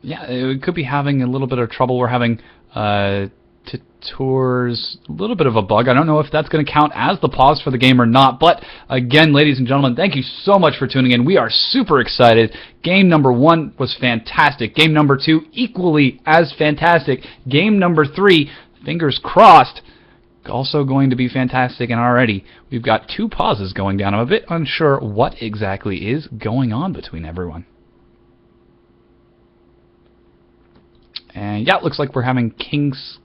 Yeah, it could be having a little bit of trouble. We're having Tours, a little bit of a bug. I don't know if that's going to count as the pause for the game or not. But again, ladies and gentlemen, thank you so much for tuning in. We are super excited. Game number 1 was fantastic. Game number 2, equally as fantastic. Game number 3, fingers crossed, also going to be fantastic. And already we've got 2 pauses going down. I'm a bit unsure what exactly is going on between everyone. And yeah, it looks like we're having Kingsley.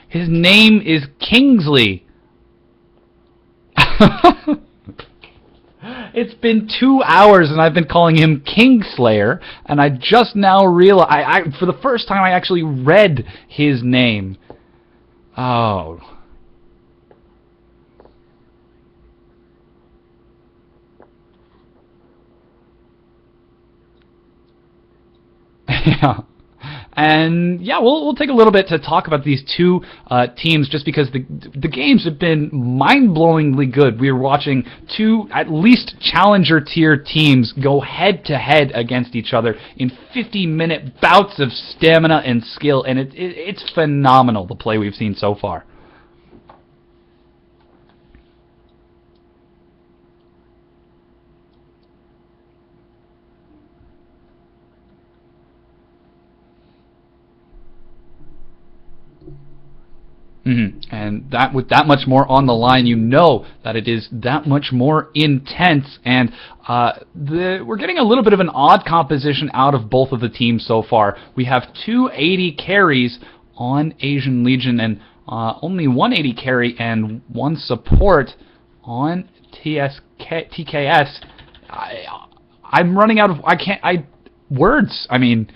His name is Kingsley. It's been 2 hours and I've been calling him Kingslayer, and I just now realized, for the first time I actually read his name. Oh. Yeah. And yeah, we'll take a little bit to talk about these 2 teams, just because the games have been mind-blowingly good. We are watching 2 at least challenger tier teams go head-to-head against each other in 50-minute bouts of stamina and skill, and it's phenomenal, the play we've seen so far. And that, with that much more on the line, you know that it is that much more intense. And we're getting a little bit of an odd composition out of both of the teams so far. We have 2 80 carries on Asian Legion, and only 1 80 carry and 1 support on TKS. I'm running out of words. I mean.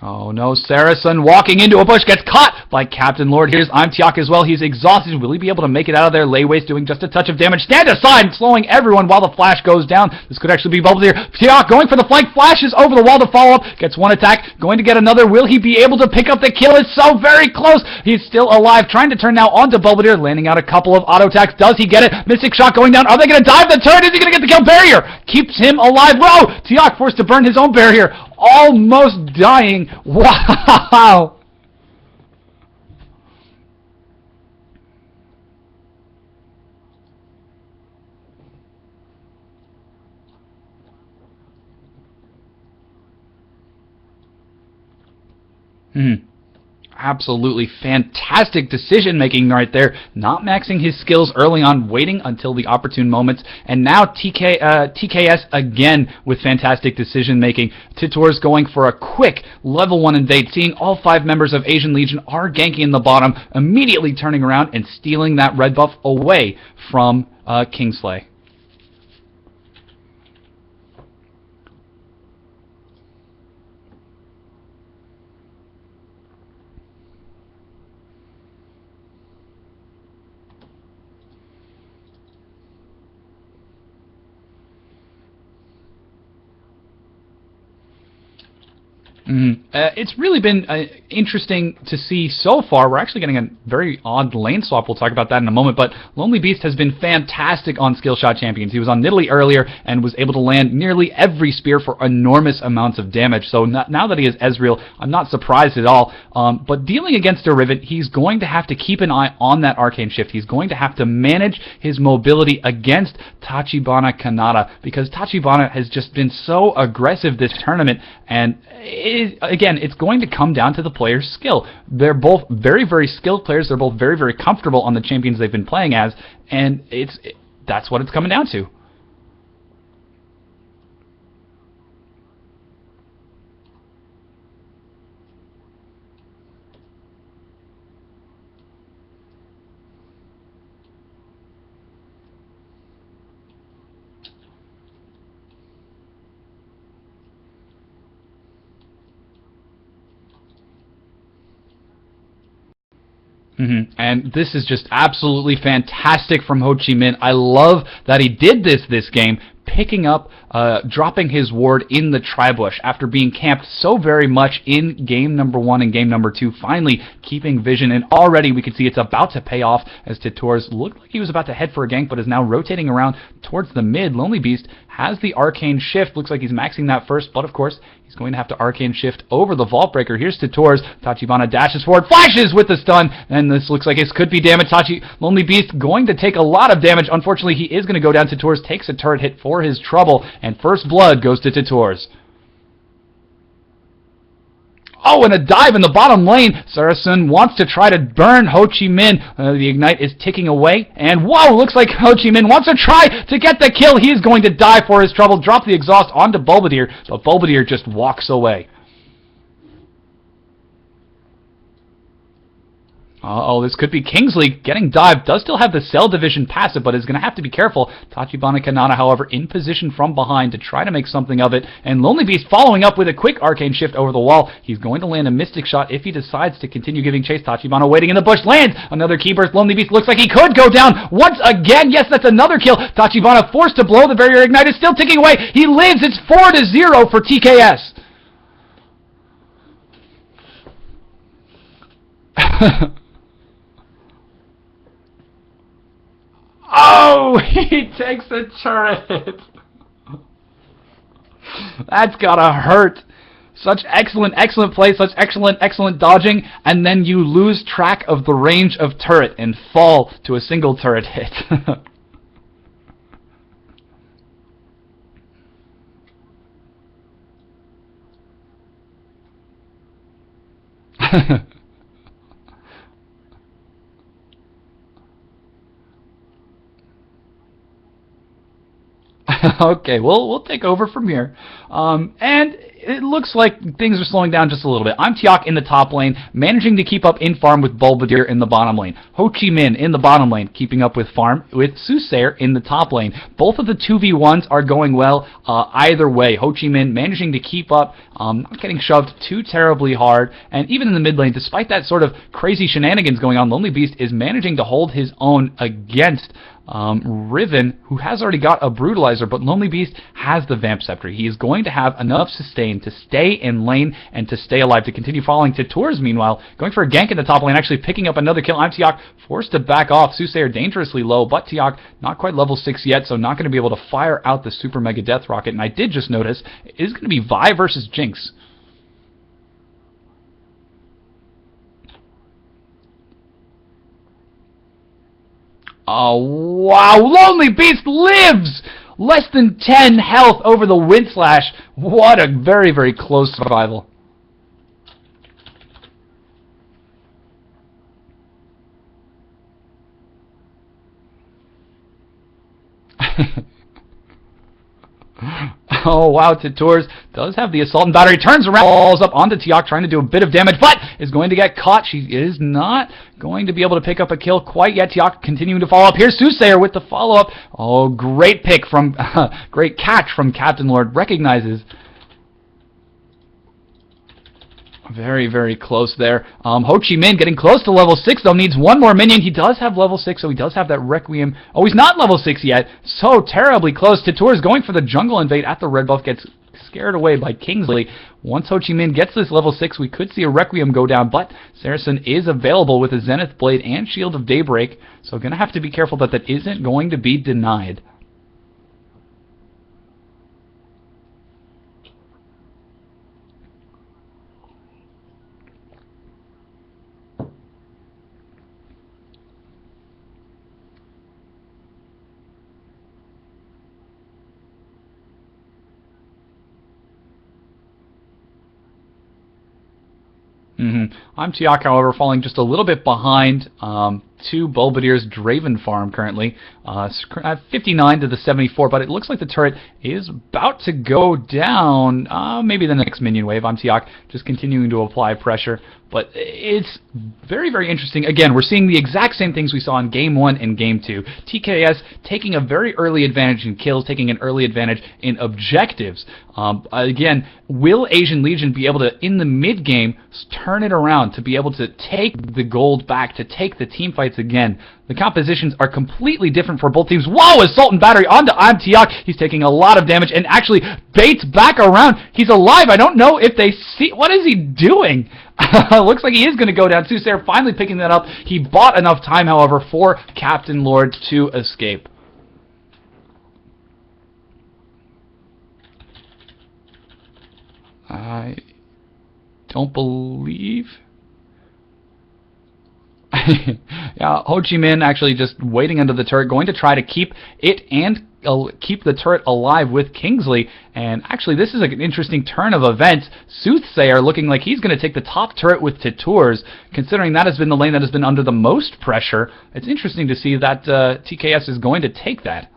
Oh no, Saracen walking into a bush, gets caught by Captain Lord. Here's Tiak as well. He's exhausted. Will he be able to make it out of there? Layways doing just a touch of damage. Stand aside, slowing everyone while the flash goes down. This could actually be Bubbles here. Tiak going for the flank, flashes over the wall to follow up. Gets 1 attack, going to get another. Will he be able to pick up the kill? It's so very close. He's still alive, trying to turn now onto Belvedere, landing out a couple of auto attacks. Does he get it? Mystic shot going down. Are they going to dive the turret? Is he going to get the kill? Barrier keeps him alive. Whoa! Tiak forced to burn his own barrier. Almost dying. Wow. Absolutely fantastic decision making right there. Not maxing his skills early on, waiting until the opportune moments, and now TKS again with fantastic decision making. Titor's going for a quick level 1 invade, seeing all 5 members of Asian Legion are ganking in the bottom, immediately turning around and stealing that red buff away from Kingsley. It's really been interesting to see so far. We're actually getting a very odd lane swap. We'll talk about that in a moment. But Lonely Beast has been fantastic on Skill Shot Champions. He was on Nidalee earlier and was able to land nearly every spear for enormous amounts of damage. So now that he is Ezreal, I'm not surprised at all. But dealing against a Riven, he's going to have to keep an eye on that Arcane Shift. He's going to have to manage his mobility against Tachibana Kanata, because Tachibana has just been so aggressive this tournament. And again, it's going to come down to the player's skill. They're both very, very skilled players. They're both very, very comfortable on the champions they've been playing as, and that's what it's coming down to. And this is just absolutely fantastic from Ho Chi Minh. I love that he did this game, picking up, dropping his ward in the tri-bush after being camped so very much in game number 1 and game number 2, finally keeping vision, and already we can see it's about to pay off as Titors looked like he was about to head for a gank, but is now rotating around towards the mid. Lonely Beast has the Arcane Shift, looks like he's maxing that first, but of course he's going to have to Arcane Shift over the Vault Breaker. Here's Titors, Tachibana dashes forward, flashes with the stun, and this looks like this could be damage. Lonely Beast going to take a lot of damage. Unfortunately, he is going to go down. Titors takes a turret hit for his trouble, and first blood goes to Titors. Oh, and a dive in the bottom lane. Saracen wants to try to burn Ho Chi Minh. The Ignite is ticking away. And whoa, looks like Ho Chi Minh wants to try to get the kill. He is going to die for his trouble. Drop the exhaust onto Bulbadir, but Bulbadir just walks away. Uh-oh, this could be Kingsley getting dived. Does still have the Cell Division passive, but is going to have to be careful. Tachibana Kanata, however, in position from behind to try to make something of it. And Lonely Beast following up with a quick Arcane Shift over the wall. He's going to land a Mystic Shot if he decides to continue giving chase. Tachibana waiting in the bush. Lands another Key Burst. Lonely Beast looks like he could go down once again. Yes, that's another kill. Tachibana forced to blow. The barrier Ignite is still ticking away. He lives. It's 4-0 for TKS. Oh, he takes the turret. That's gotta hurt. Such excellent play, such excellent dodging, and then you lose track of the range of turret and fall to a single turret hit. Okay, we'll take over from here. And it looks like things are slowing down just a little bit. I'm Tiak in the top lane, managing to keep up in farm with Bulbadir in the bottom lane. Ho Chi Minh in the bottom lane, keeping up with farm with Soothsayer in the top lane. Both of the 2v1s are going well either way. Ho Chi Minh managing to keep up, not getting shoved too terribly hard, and even in the mid lane, despite that sort of crazy shenanigans going on, Lonely Beast is managing to hold his own against Riven, who has already got a Brutalizer, but Lonely Beast has the Vamp Scepter. He is going to have enough sustain to stay in lane and to stay alive, to continue following Titors, meanwhile, going for a gank in the top lane, actually picking up another kill. I'm Tiak, forced to back off. Soothsayer dangerously low, but Tiak not quite level 6 yet, so not going to be able to fire out the Super Mega Death Rocket. And I did just notice, it is going to be Vi versus Jinx. Oh, wow. Lonely Beast lives! Less than 10 health over the Wind Slash. What a very close survival. Oh, wow, Titors does have the Assault and Battery. Turns around, falls up onto Tiak, trying to do a bit of damage, but is going to get caught. She is not going to be able to pick up a kill quite yet. Tiak continuing to follow up. Here's Soothsayer with the follow-up. Oh, great pick from, great catch from Captain Lord. Recognizes. Very close there. Ho Chi Minh getting close to level 6, though, needs one more minion. He does have level 6, so he does have that Requiem. Oh, he's not level 6 yet. So terribly close. Titors going for the jungle invade at the red buff, gets scared away by Kingsley. Once Ho Chi Minh gets this level 6, we could see a Requiem go down, but Saracen is available with a Zenith Blade and Shield of Daybreak, so going to have to be careful that that isn't going to be denied. I'm Tiak, however, falling just a little bit behind to Belvedere's Draven farm currently. 59 to the 74, but it looks like the turret is about to go down. Maybe the next minion wave. Amtiak just continuing to apply pressure. But it's very, very interesting. Again, we're seeing the exact same things we saw in Game 1 and Game 2. TKS taking a very early advantage in kills, taking an early advantage in objectives. Again, will Asian Legion be able to, in the mid-game, turn it around, to be able to take the gold back, to take the team fights again? The compositions are completely different for both teams. Whoa, Assault and Battery onto Amtiak. He's taking a lot of damage and actually baits back around. He's alive. I don't know if they see... What is he doing? Looks like he is going to go down. Soothsayer finally picking that up. He bought enough time, however, for Captain Lord to escape. I don't believe... Yeah, Ho Chi Minh actually just waiting under the turret, going to try to keep it and keep the turret alive with Kingsley. And actually, this is an interesting turn of events. Soothsayer looking like he's going to take the top turret with Titours, considering that has been the lane that has been under the most pressure. It's interesting to see that TKS is going to take that.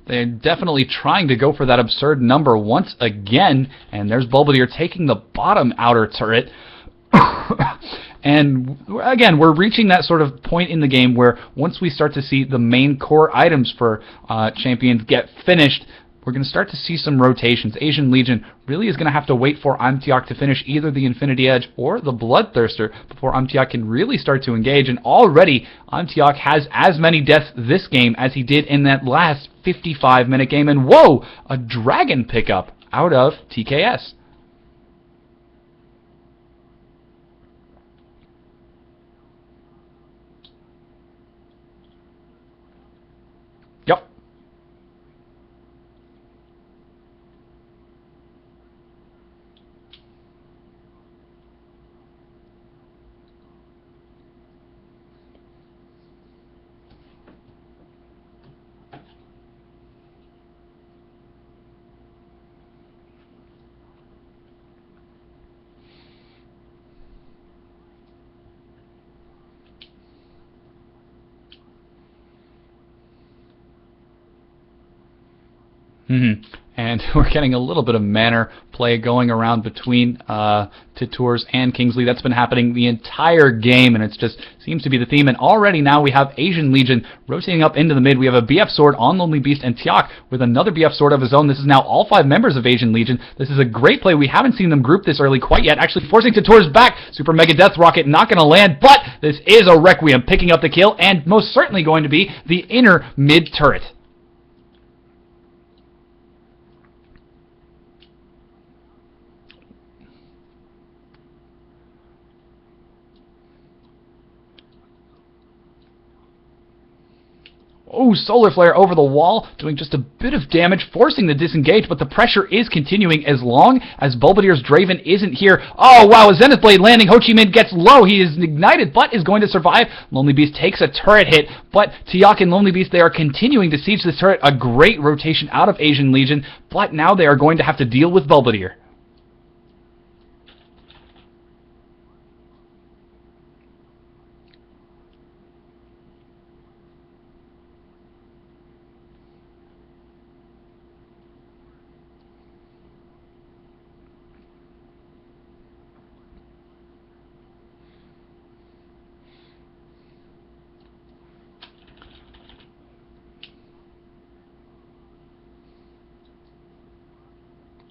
They're definitely trying to go for that absurd number once again, and there's Belvedere taking the bottom outer turret. And again, we're reaching that sort of point in the game where once we start to see the main core items for champions get finished, we're going to start to see some rotations. Asian Legion really is going to have to wait for Amtiak to finish either the Infinity Edge or the Bloodthirster before Amtiak can really start to engage. And already, Amtiak has as many deaths this game as he did in that last 55-minute game. And whoa, a dragon pickup out of TKS. Yep. And we're getting a little bit of manner play going around between Titours and Kingsley. That's been happening the entire game, and it just seems to be the theme. And already now we have Asian Legion rotating up into the mid. We have a BF Sword on Lonely Beast, and Tiak with another BF Sword of his own. This is now all 5 members of Asian Legion. This is a great play. We haven't seen them group this early quite yet, actually forcing Titours back. Super Mega Death Rocket not going to land, but this is a Requiem picking up the kill, and most certainly going to be the inner mid turret. Oh, Solar Flare over the wall, doing just a bit of damage, forcing the disengage, but the pressure is continuing as long as Belvedere's Draven isn't here. Oh, wow, a Zenith Blade landing. Ho Chi Minh gets low. He is ignited, but is going to survive. Lonely Beast takes a turret hit, but Tiak and Lonely Beast, they are continuing to siege this turret. A great rotation out of Asian Legion, but now they are going to have to deal with Belvedere.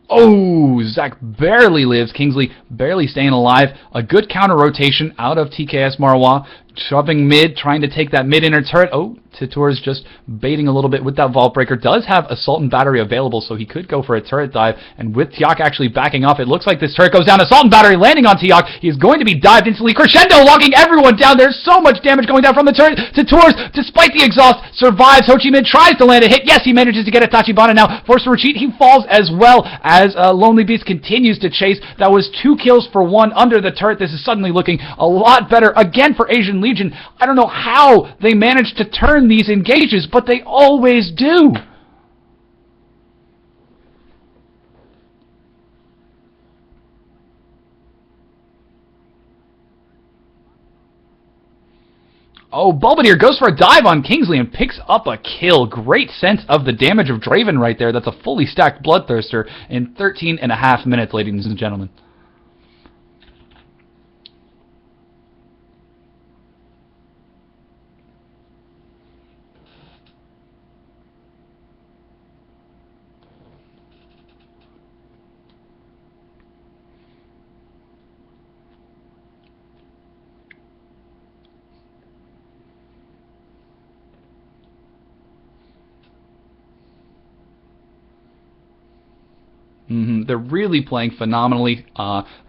Oh, Zach barely lives. Kingsley barely staying alive. A good counter rotation out of TKS Marois. shoving mid, trying to take that mid-inner turret. Oh, Titor's just baiting a little bit with that Vault Breaker. Does have Assault and Battery available, so he could go for a turret dive. And with Tiak actually backing off, it looks like this turret goes down. Assault and Battery landing on Tiak. He's going to be dived instantly. Crescendo locking everyone down. There's so much damage going down from the turret. Titor's, despite the exhaust, survives. Ho Chi Minh tries to land a hit. Yes, he manages to get a Tachibana now. Forced to retreat. He falls as well as Lonely Beast continues to chase. That was 2 kills for 1 under the turret. This is suddenly looking a lot better again for Asian Legion. I don't know how they managed to turn these engages, but they always do. Oh, Bulbadir goes for a dive on Kingsley and picks up a kill. Great sense of the damage of Draven right there. That's a fully stacked Bloodthirster in 13.5 minutes, ladies and gentlemen. They're really playing phenomenally.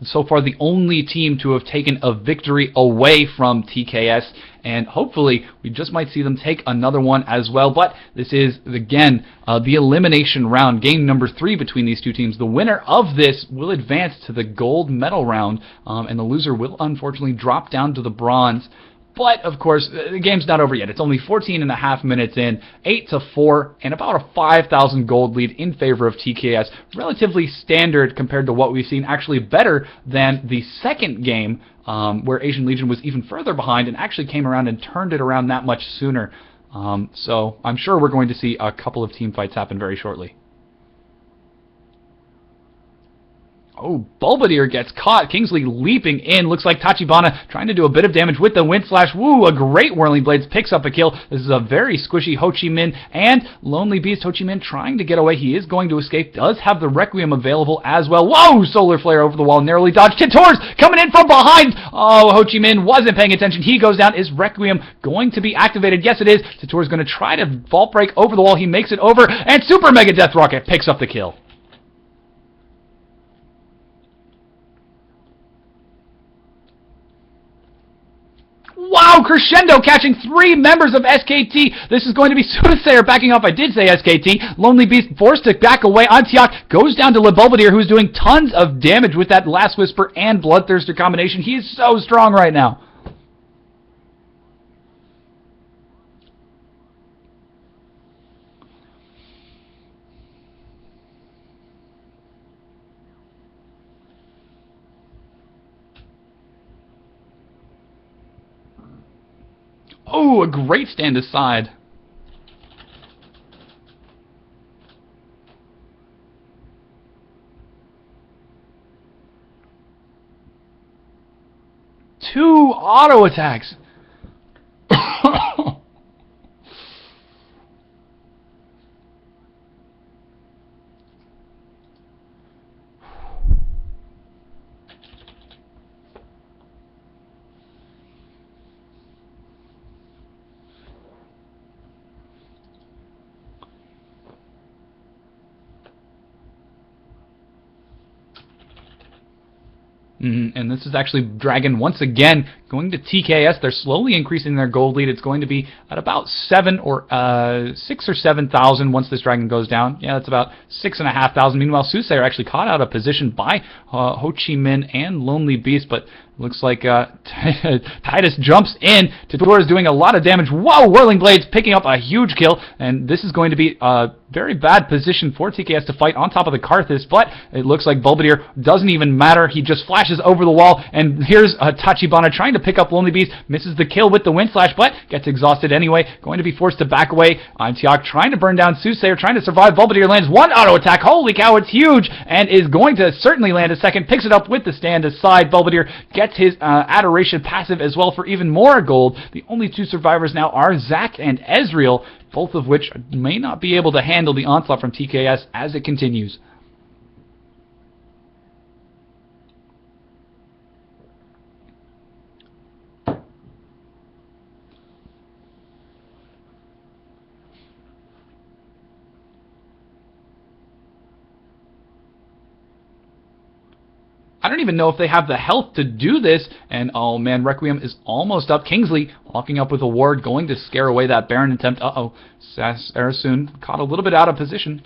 So far, the only team to have taken a victory away from TKS, and hopefully we just might see them take another one as well. But this is, again, the elimination round, game number 3 between these two teams. The winner of this will advance to the gold medal round, and the loser will unfortunately drop down to the bronze. But, of course, the game's not over yet. It's only 14.5 minutes in, 8-4, and about a 5,000 gold lead in favor of TKS. Relatively standard compared to what we've seen. Actually better than the second game, where Asian Legion was even further behind and actually came around and turned it around that much sooner. So I'm sure we're going to see a couple of team fights happen very shortly. Oh, Bulbadir gets caught. Kingsley leaping in. Looks like Tachibana trying to do a bit of damage with the Wind Slash. Woo, a great Whirling Blades picks up a kill. This is a very squishy Ho Chi Minh and Lonely Beast. Ho Chi Minh trying to get away. He is going to escape. Does have the Requiem available as well. Whoa, Solar Flare over the wall. Narrowly dodged. Titor's coming in from behind. Oh, Ho Chi Minh wasn't paying attention. He goes down. Is Requiem going to be activated? Yes, it is. Titor's going to try to Vault Break over the wall. He makes it over. And Super Mega Death Rocket picks up the kill. Wow, Crescendo catching 3 members of SKT. This is going to be Soothsayer backing off. I did say SKT. Lonely Beast forced to back away. Antiok goes down to Bulbadir, who's doing tons of damage with that Last Whisper and Bloodthirster combination. He is so strong right now. Oh, a great stand aside. Two auto attacks. And this is actually Dragon once again going to TKS. They're slowly increasing their gold lead. It's going to be at about 6 or 7,000 once this Dragon goes down. Yeah, that's about 6,500. Meanwhile, Soothsayer actually caught out of position by Ho Chi Minh and Lonely Beast, but looks like Titus jumps in. Titor is doing a lot of damage. Whoa, Whirling Blades picking up a huge kill, and this is going to be a very bad position for TKS to fight on top of the Karthus, but it looks like Bulbadir doesn't even matter. He just flashes over the wall, and here's Tachibana trying to pick up Lonely Beast, misses the kill with the Wind Slash, but gets exhausted anyway, going to be forced to back away. Antiok trying to burn down Soothsayer, trying to survive. Bulbadir lands one auto attack. Holy cow, it's huge, and is going to certainly land a second. Picks it up with the stand aside. Bulbadir gets his Adoration passive as well for even more gold. The only 2 survivors now are Zac and Ezreal, both of which may not be able to handle the onslaught from TKS as it continues. I don't even know if they have the health to do this. And, oh man, Requiem is almost up. Kingsley walking up with a ward, going to scare away that Baron attempt. Uh-oh. Sarasun caught a little bit out of position.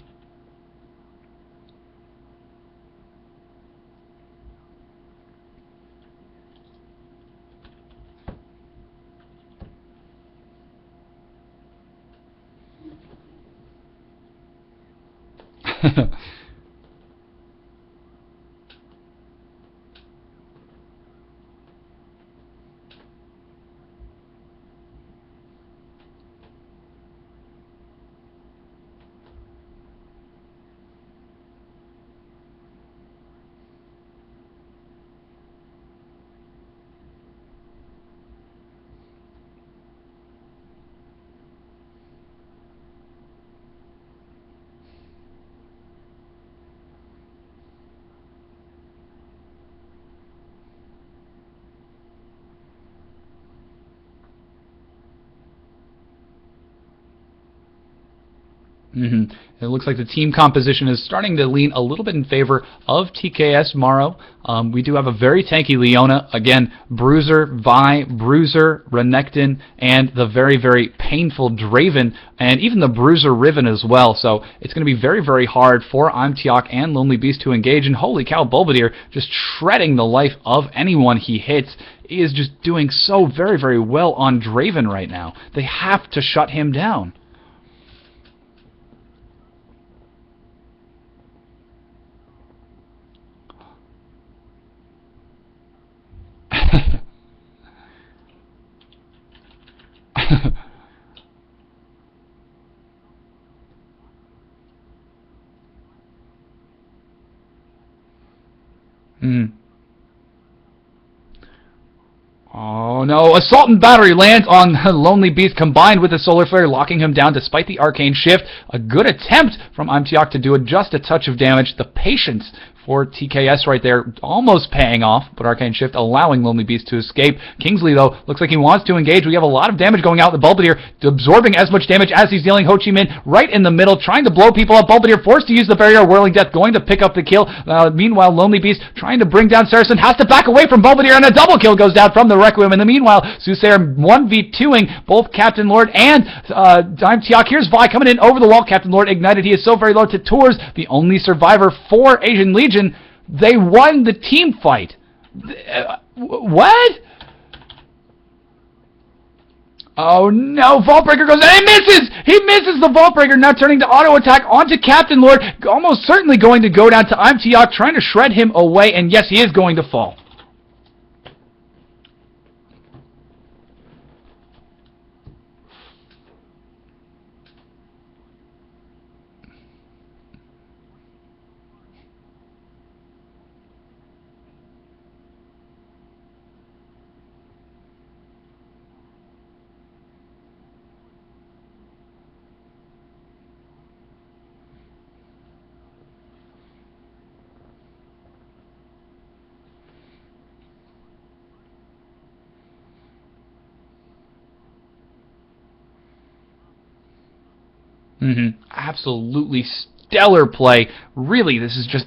It looks like the team composition is starting to lean a little bit in favor of TKS Morrow. We do have a very tanky Leona. Again, Bruiser, Vi, Bruiser, Renekton, and the very, very painful Draven, and even the Bruiser Riven as well. So it's going to be very, very hard for Imtiok and Lonely Beast to engage. And holy cow, Belvedere just shredding the life of anyone he hits. He is just doing so very, very well on Draven right now. They have to shut him down. Oh no, Assault and Battery lands on Lonely Beast combined with the Solar Flare, locking him down despite the Arcane Shift. A good attempt from Imtiok to do just a touch of damage. The patience for TKS right there almost paying off, but Arcane Shift allowing Lonely Beast to escape. Kingsley, though, looks like he wants to engage. We have a lot of damage going out. The Belvedere absorbing as much damage as he's dealing. Ho Chi Minh right in the middle, trying to blow people up. Belvedere forced to use the barrier. Whirling Death going to pick up the kill. Meanwhile, Lonely Beast trying to bring down Saracen, has to back away from Belvedere, and a double kill goes down from the Requiem. In the meanwhile, Soothsayer 1v2ing both Captain Lord and Imtiok. Here's Vi coming in over the wall. Captain Lord ignited. He is so very low to Tours, the only survivor for Asian Legion. They won the team fight. What? Oh no, Vaultbreaker goes and he misses! He misses the Vaultbreaker, now turning to auto attack onto Captain Lord, almost certainly going to go down to Imtiok, trying to shred him away, and yes, he is going to fall. Absolutely stellar play. Really, this is just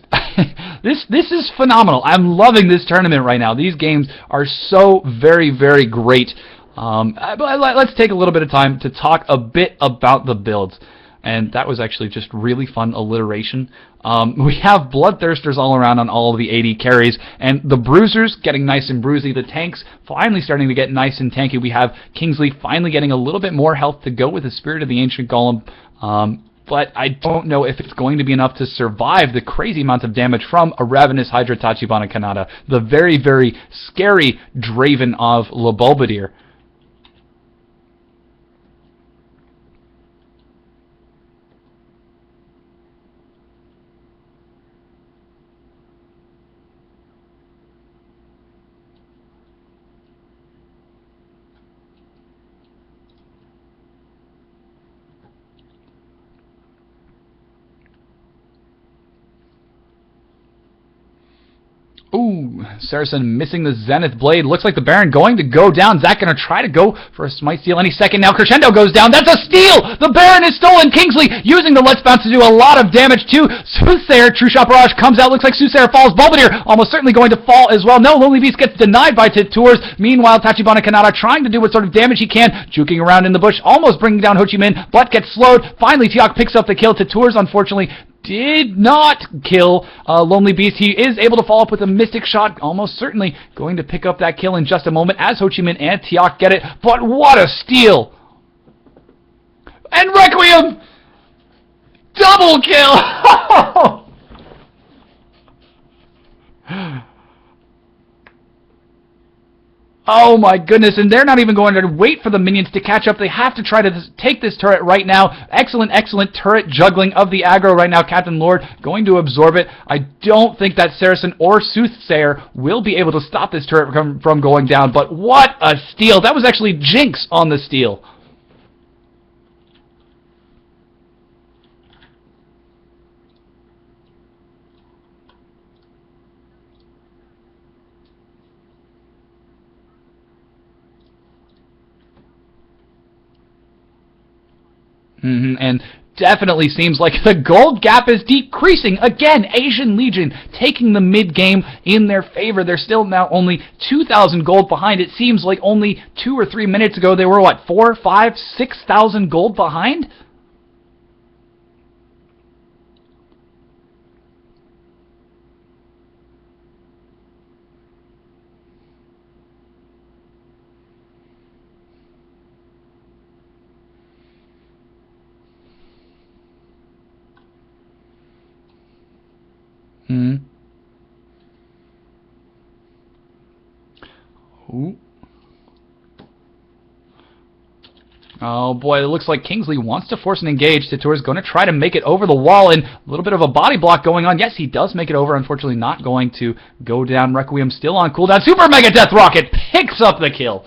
this is phenomenal. I'm loving this tournament right now. These games are so very, very great. But let's take a little bit of time to talk a bit about the builds. And that was actually just really fun alliteration. We have Bloodthirsters all around on all of the AD carries, and the Bruisers getting nice and bruisey. The tanks finally starting to get nice and tanky. We have Kingsley finally getting a little bit more health to go with the Spirit of the Ancient Golem. But I don't know if it's going to be enough to survive the crazy amount of damage from a Ravenous Hydra Tachibana Kanata, the very, very scary Draven of Le Belvedere. Ooh, Saracen missing the Zenith Blade. Looks like the Baron going to go down. Zach going to try to go for a smite steal any second now. Crescendo goes down. That's a steal! The Baron is stolen. Kingsley using the Let's Bounce to do a lot of damage to Soothsayer. True Shot Barrage comes out. Looks like Soothsayer falls. Bombardier almost certainly going to fall as well. No, Lonely Beast gets denied by Tours. Meanwhile, Tachibana Kanata trying to do what sort of damage he can. Juking around in the bush. Almost bringing down Ho Chi Minh, but gets slowed. Finally, Tiok picks up the kill. Tours, unfortunately, did not kill Lonely Beast. He is able to follow up with a Mystic Shot, almost certainly going to pick up that kill in just a moment as Ho Chi Minh and Tiok get it. But what a steal! And Requiem! Double kill! Oh my goodness, and they're not even going to wait for the minions to catch up. They have to try to take this turret right now. Excellent, excellent turret juggling of the aggro right now. Captain Lord going to absorb it. I don't think that Saracen or Soothsayer will be able to stop this turret from going down, but what a steal. That was actually Jinx on the steal. And definitely seems like the gold gap is decreasing. Again, Asian Legion taking the mid-game in their favor. They're still now only 2,000 gold behind. It seems like only 2 or 3 minutes ago they were, what, 4, 5, 6,000 gold behind? Ooh. Oh boy, it looks like Kingsley wants to force an engage. Tour is going to try to make it over the wall, and a little bit of a body block going on. Yes, he does make it over. Unfortunately, not going to go down. Requiem still on cooldown. Super Mega Death Rocket picks up the kill.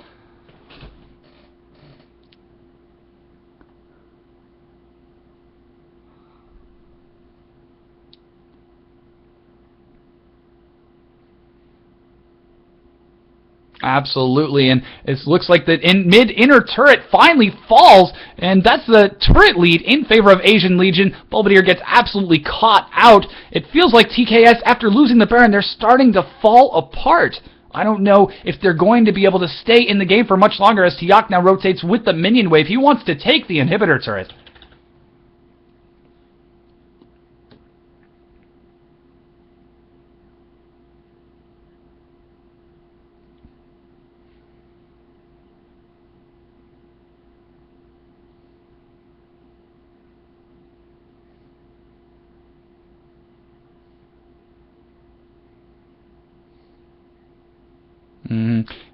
Absolutely, and it looks like the mid-inner turret finally falls, and that's the turret lead in favor of Asian Legion. Bombardier gets absolutely caught out. It feels like TKS, after losing the Baron, they're starting to fall apart. I don't know if they're going to be able to stay in the game for much longer as Tiok now rotates with the minion wave. He wants to take the inhibitor turret.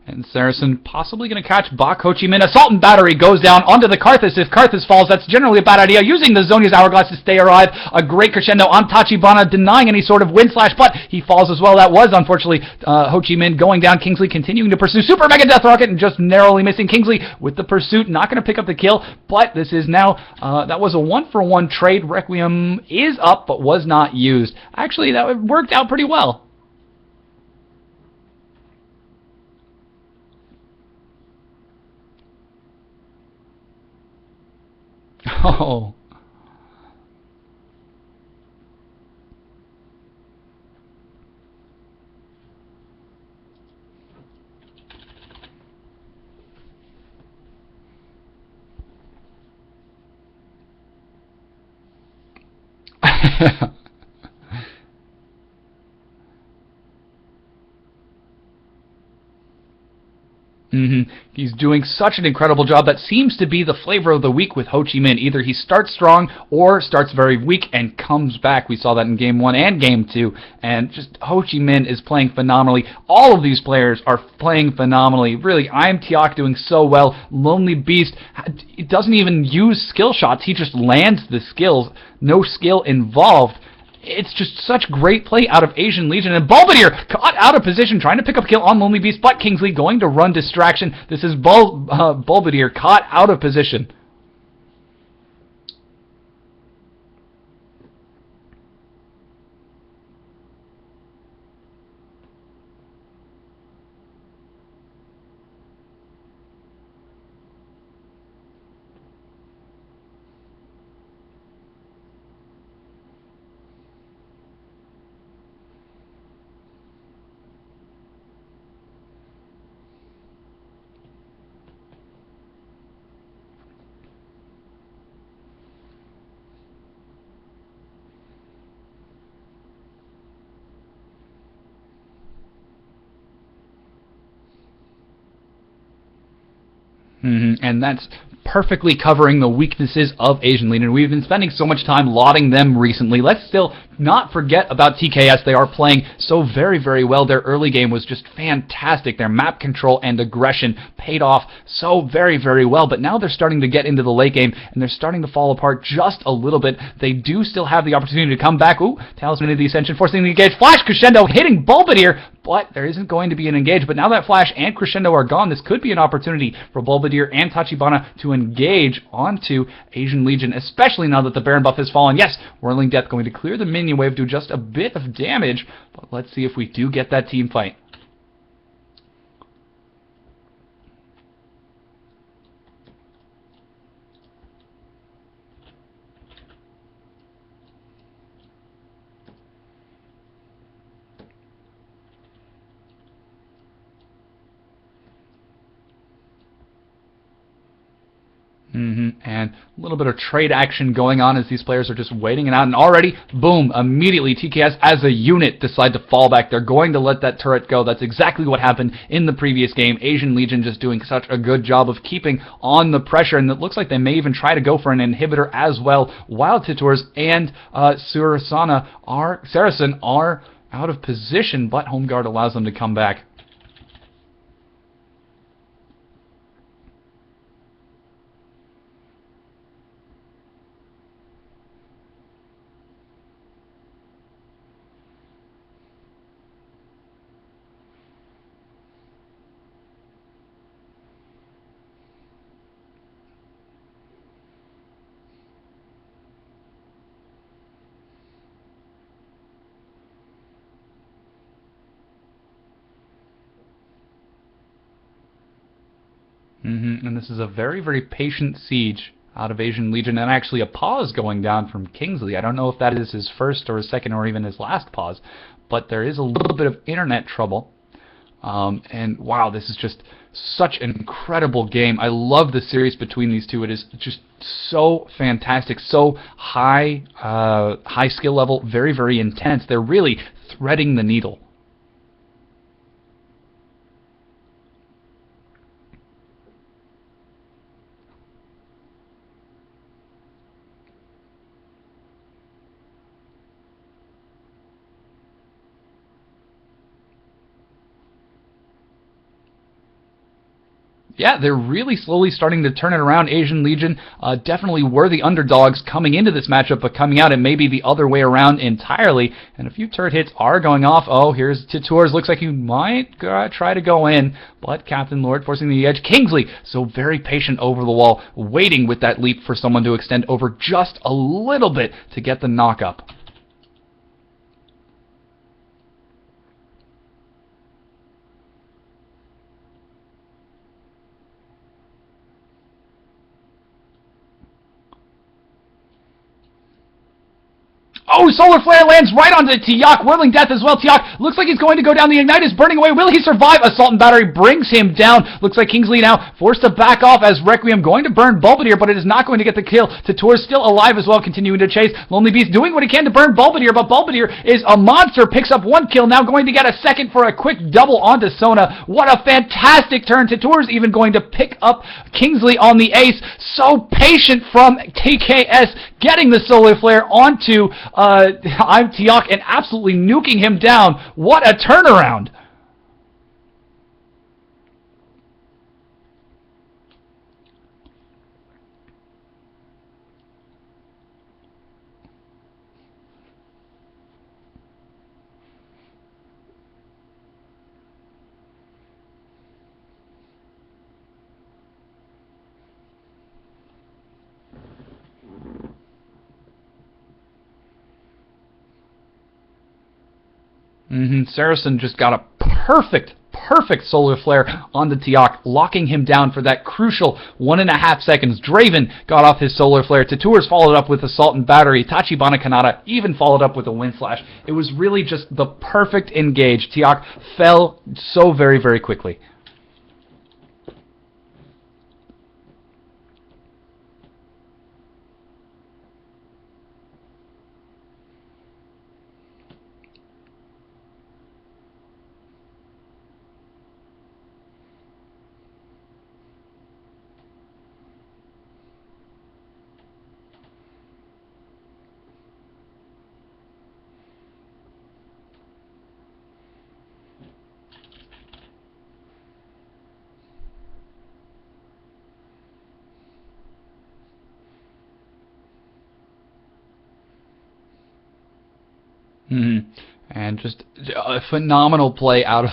And Saracen possibly going to catch Bach. Ho Chi Minh Assault and Battery goes down onto the Karthus. If Karthus falls, that's generally a bad idea. Using the Zonia's Hourglass to stay alive. A great crescendo on Tachibana, denying any sort of wind slash, but he falls as well. That was, unfortunately, Ho Chi Minh going down. Kingsley continuing to pursue Super Mega Death Rocket and just narrowly missing. Kingsley with the pursuit, not going to pick up the kill, but this is now, that was a 1-for-1 trade. Requiem is up, but was not used. Actually, that worked out pretty well. Oh. He's doing such an incredible job. That seems to be the flavor of the week with Ho Chi Minh. Either he starts strong or starts very weak and comes back. We saw that in Game 1 and Game 2. And just Ho Chi Minh is playing phenomenally. All of these players are playing phenomenally. Really, I'm Tiok doing so well. Lonely Beast doesn't even use skill shots. He just lands the skills. No skill involved. It's just such great play out of Asian Legion. And Bombardier caught out of position, trying to pick up a kill on Lonely Beast, but Kingsley going to run distraction. This is Bombardier caught out of position. And that's perfectly covering the weaknesses of Asian Legion. We've been spending so much time lauding them recently. Let's still not forget about TKS. They are playing so very, very well. Their early game was just fantastic. Their map control and aggression paid off so very, very well. But now they're starting to get into the late game, and they're starting to fall apart just a little bit. They do still have the opportunity to come back. Ooh, Talisman of the Ascension forcing the engage. Flash Crescendo hitting Bulbadir, but there isn't going to be an engage. But now that Flash and Crescendo are gone, this could be an opportunity for Bulbadir and Tachibana to engage onto Asian Legion, especially now that the Baron buff has fallen. Yes, Whirling Death going to clear the minion wave, do just a bit of damage, but let's see if we do get that team fight. And a little bit of trade action going on as these players are just waiting it out. And already, boom, immediately TKS as a unit decide to fall back. They're going to let that turret go. That's exactly what happened in the previous game. Asian Legion just doing such a good job of keeping on the pressure. And it looks like they may even try to go for an inhibitor as well, while Titours and Saracen are out of position, but Home Guard allows them to come back. And this is a very, very patient siege out of Asian Legion, and actually a pause going down from Kingsley. I don't know if that is his first or his second or even his last pause, but there is a little bit of internet trouble. And wow, this is just such an incredible game. I love the series between these two. It is just so fantastic, so high skill level, very, very intense. They're really threading the needle. Yeah, they're really slowly starting to turn it around. Asian Legion definitely were the underdogs coming into this matchup, but coming out it may be the other way around entirely. And a few turret hits are going off. Oh, here's Titours. Looks like he might try to go in, but Captain Lord forcing the edge. Kingsley, so very patient over the wall, waiting with that leap for someone to extend over just a little bit to get the knock-up. Oh, Solar Flare lands right onto Tiak, Whirling Death as well. Tiak looks like he's going to go down. The Ignite is burning away. Will he survive? Assault and Battery brings him down. Looks like Kingsley now forced to back off as Requiem going to burn Bulbadir, but it is not going to get the kill. Titours still alive as well, continuing to chase. Lonely Beast doing what he can to burn Bulbadir, but Bulbadir is a monster, picks up one kill, now going to get a second for a quick double onto Sona. What a fantastic turn. Titours even going to pick up Kingsley on the ace. So patient from TKS, getting the Solar Flare onto I'm Tiak and absolutely nuking him down. What a turnaround! Saracen just got a perfect Solar Flare onto Tiak, locking him down for that crucial 1.5 seconds. Draven got off his Solar Flare. Titours followed up with Assault and Battery. Tachibana Kanata even followed up with a Wind Slash. It was really just the perfect engage. Tiak fell so very, very quickly. And just a phenomenal play out of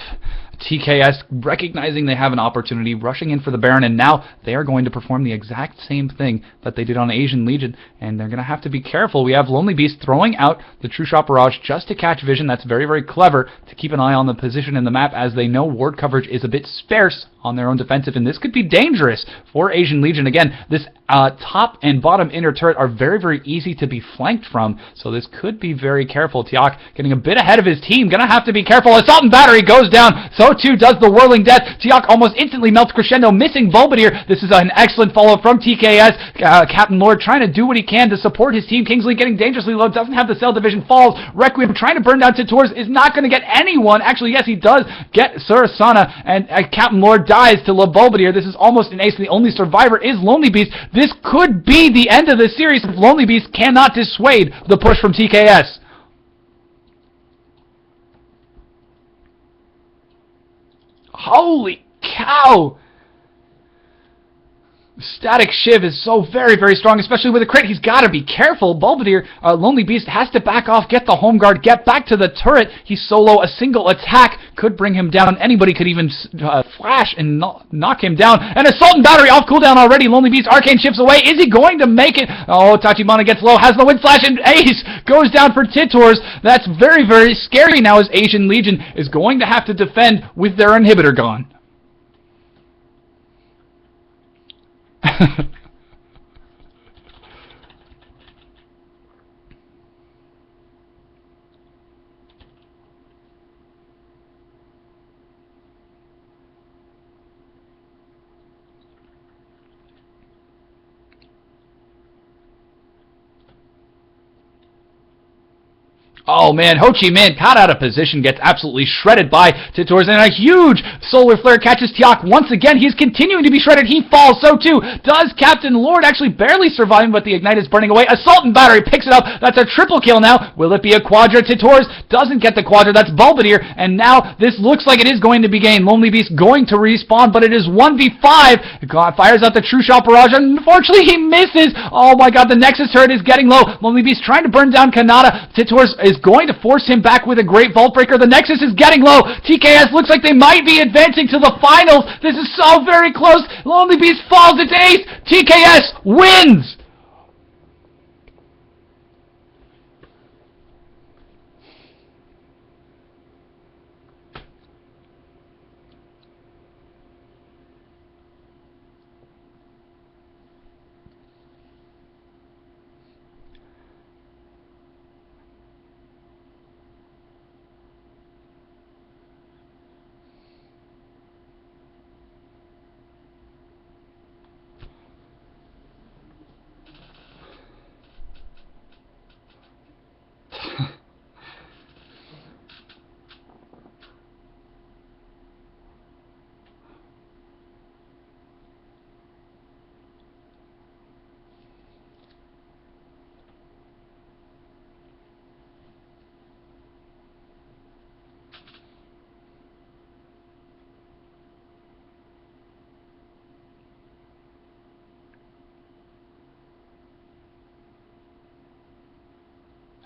TKS, recognizing they have an opportunity, rushing in for the Baron, and now they are going to perform the exact same thing that they did on Asian Legion, and they're going to have to be careful. We have Lonely Beast throwing out the True Shot Barrage just to catch vision. That's very, very clever to keep an eye on the position in the map, as they know ward coverage is a bit sparse on their own defensive, and this could be dangerous for Asian Legion. Again, this top and bottom inner turret are very, very easy to be flanked from, so this could be very careful. Tiak getting a bit ahead of his team, gonna have to be careful. Assault and Battery goes down, so too does the Whirling Death. Tiak almost instantly melts Crescendo, missing Volbedir. This is an excellent follow from TKS. Captain Lord trying to do what he can to support his team. Kingsley getting dangerously low, doesn't have the Cell Division, falls. Requiem trying to burn down Titors, is not going to get anyone. Actually, yes, he does get Surasana, and Captain Lord dies to Volbedir. This is almost an ace. The only survivor is Lonely Beast. This could be the end of the series if Lonely Beast cannot dissuade the push from TKS. Holy cow! Static Shiv is so very, very strong, especially with a crit. He's got to be careful. Volbedir, Lonely Beast, has to back off, get the home guard, get back to the turret. He's solo. A single attack could bring him down. Anybody could even flash and knock him down. And Assault and Battery off cooldown already. Lonely Beast arcane shifts away. Is he going to make it? Oh, Tachibana gets low, has the wind flash, and Ace goes down for Titors. That's very, very scary now, as Asian Legion is going to have to defend with their inhibitor gone. Oh man, Ho Chi Minh caught out of position, gets absolutely shredded by Titors, and a huge solar flare catches Tiak once again. He's continuing to be shredded. He falls, so too does Captain Lord, actually barely surviving, but the Ignite is burning away. Assault and Battery picks it up. That's a triple kill now. Will it be a quadra? Titors doesn't get the quadra. That's Volbedir, and now this looks like it is going to be game. Lonely Beast going to respawn, but it is 1v5. God fires out the True Shot Barrage, and unfortunately he misses. Oh my god, the Nexus turret is getting low. Lonely Beast trying to burn down Kanata. Titors is going to force him back with a great Vault Breaker. The Nexus is getting low. TKS looks like they might be advancing to the finals. This is so very close. Lonely Beast falls. It's ace. TKS wins.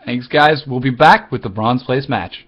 Thanks, guys. We'll be back with the bronze place match.